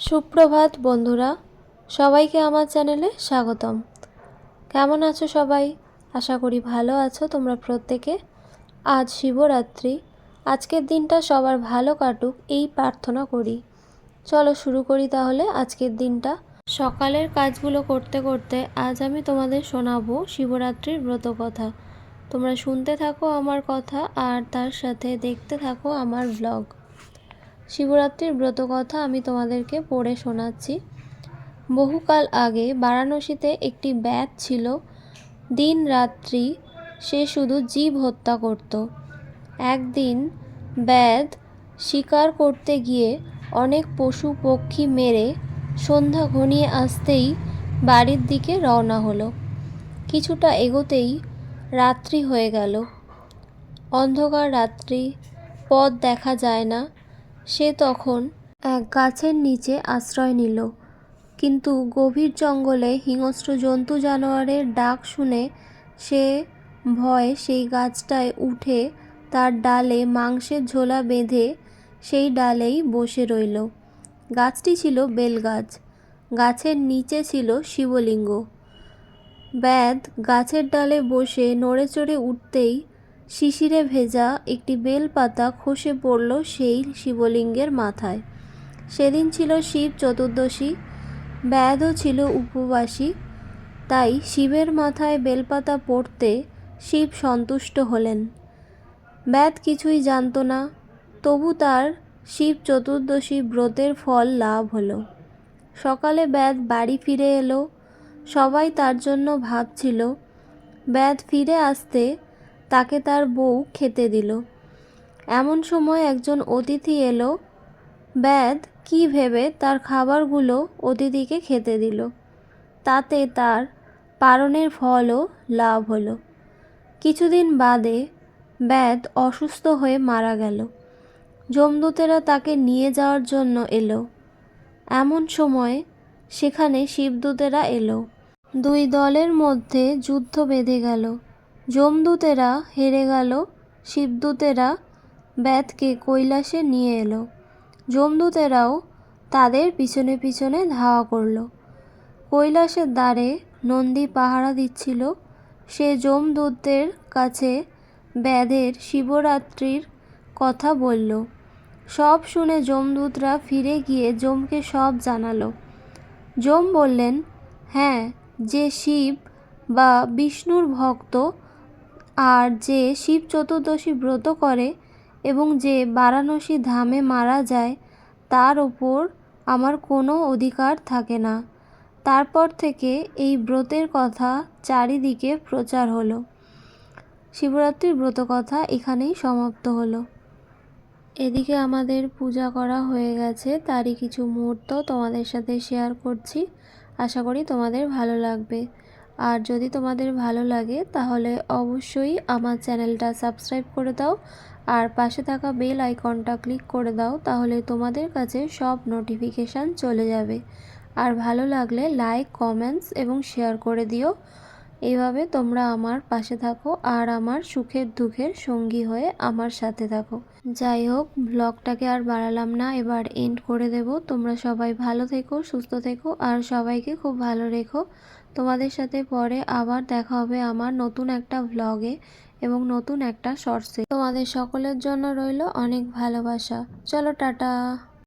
সুপ্রভাত বন্ধুরা, সবাইকে আমার চ্যানেলে স্বাগতম। কেমন আছো সবাই? আশা করি ভালো আছো তোমরা প্রত্যেকে। আজ শিবরাত্রি, আজকের দিনটা সবার ভালো কাটুক এই প্রার্থনা করি। চলো শুরু করি তাহলে আজকের দিনটা। সকালের কাজগুলো করতে করতে আজ আমি তোমাদের শোনাবো শিবরাত্রির ব্রত কথা। তোমরা শুনতে থাকো আমার কথা আর তার সাথে দেখতে থাকো আমার ব্লগ। শিবরাত্রির ব্রতকথা আমি তোমাদেরকে পড়ে শোনাচ্ছি। বহুকাল আগে বারাণসীতে একটি ব্যাধ ছিল। দিন রাত্রি সে শুধু জীব হত্যা করত। একদিন ব্যাধ শিকার করতে গিয়ে অনেক পশু পক্ষী মেরে সন্ধ্যা ঘনিয়ে আসতেই বাড়ির দিকে রওনা হলো। কিছুটা এগোতেই রাত্রি হয়ে গেল। অন্ধকার রাত্রি, পথ দেখা যায় না। সে তখন এক গাছের নিচে আশ্রয় নিল, কিন্তু গভীর জঙ্গলে হিংস্র জন্তু জানোয়ারের ডাক শুনে সে ভয়ে সেই গাছটায় উঠে তার ডালে মাংসের ঝোলা বেঁধে সেই ডালেই বসে রইল। গাছটি ছিল বেলগাছ। গাছের নিচে ছিল শিবলিঙ্গ। ব্যাধ গাছের ডালে বসে নড়ে চড়ে উঠতেই শিশিরে ভেজা একটি বেলপাতা খসে পড়ল সেই শিবলিঙ্গের মাথায়। সেদিন ছিল শিব চতুর্দশী। ব্যাধও ছিল উপবাসী। তাই শিবের মাথায় বেলপাতা পড়তে শিব সন্তুষ্ট হলেন। ব্যাধ কিছুই জানত না, তবু তার শিব চতুর্দশী ব্রতের ফল লাভ হলো। সকালে ব্যাধ বাড়ি ফিরে এলো। সবাই তার জন্য ভাবছিল। ব্যাধ ফিরে আসতে তাকে তার বউ খেতে দিল। এমন সময় একজন অতিথি এলো। ব্যাধ কি ভেবে তার খাবারগুলো অতিথিকে খেতে দিল। তাতে তার পারণের ফলও লাভ হলো। কিছুদিন বাদে ব্যাধ অসুস্থ হয়ে মারা গেল। যমদূতেরা তাকে নিয়ে যাওয়ার জন্য এলো। এমন সময় সেখানে শিবদূতেরা এলো। দুই দলের মধ্যে যুদ্ধ বেঁধে গেল। যমদূতেরা হেরে গেল। শিবদূতেরা ব্যাধকে কৈলাসে নিয়ে এলো। যমদূতেরাও তাদের পিছনে পিছনে ধাওয়া করল। কৈলাসের দ্বারে নন্দী পাহারা দিচ্ছিল। সে যমদূতদের কাছে ব্যাধের শিবরাত্রির কথা বলল। সব শুনে যমদূতরা ফিরে গিয়ে যমকে সব জানালো। যম বললেন, হ্যাঁ, যে শিব বা বিষ্ণুর ভক্ত আর যে শিব চতুর্দশী ব্রত করে এবং যে বারাণসী ধামে মারা যায় তার ওপর আমার কোনো অধিকার থাকে না। তারপর থেকে এই ব্রতের কথা চারিদিকে প্রচার হলো। শিবরাত্রির ব্রতকথা এখানেই সমাপ্ত হলো। এদিকে আমাদের পূজা করা হয়ে গেছে, তারই কিছু মুহূর্ত তোমাদের সাথে শেয়ার করছি। আশা করি তোমাদের ভালো লাগবে। আর যদি তোমাদের ভালো লাগে তাহলে অবশ্যই আমার চ্যানেলটা সাবস্ক্রাইব করে দাও আর পাশে থাকা বেল আইকনটা ক্লিক করে দাও, তাহলে তোমাদের কাছে সব নোটিফিকেশান চলে যাবে। আর ভালো লাগলে লাইক, কমেন্টস এবং শেয়ার করে দিও। এইভাবে তোমরা আমার পাশে থাকো আর আমার সুখের দুঃখের সঙ্গী হয়ে আমার সাথে থাকো। যাই হোক, ব্লগটাকে আর বাড়ালাম না, এবার এন্ড করে দেব। তোমরা সবাই ভালো থেকো, সুস্থ থেকো আর সবাইকে খুব ভালো রেখো। তোমাদের সাথে পরে আবার দেখা হবে আমার নতুন একটা ব্লগে এবং নতুন একটা শর্টসে। তোমাদের সকলের জন্য রইল অনেক ভালোবাসা। চলো টাটা।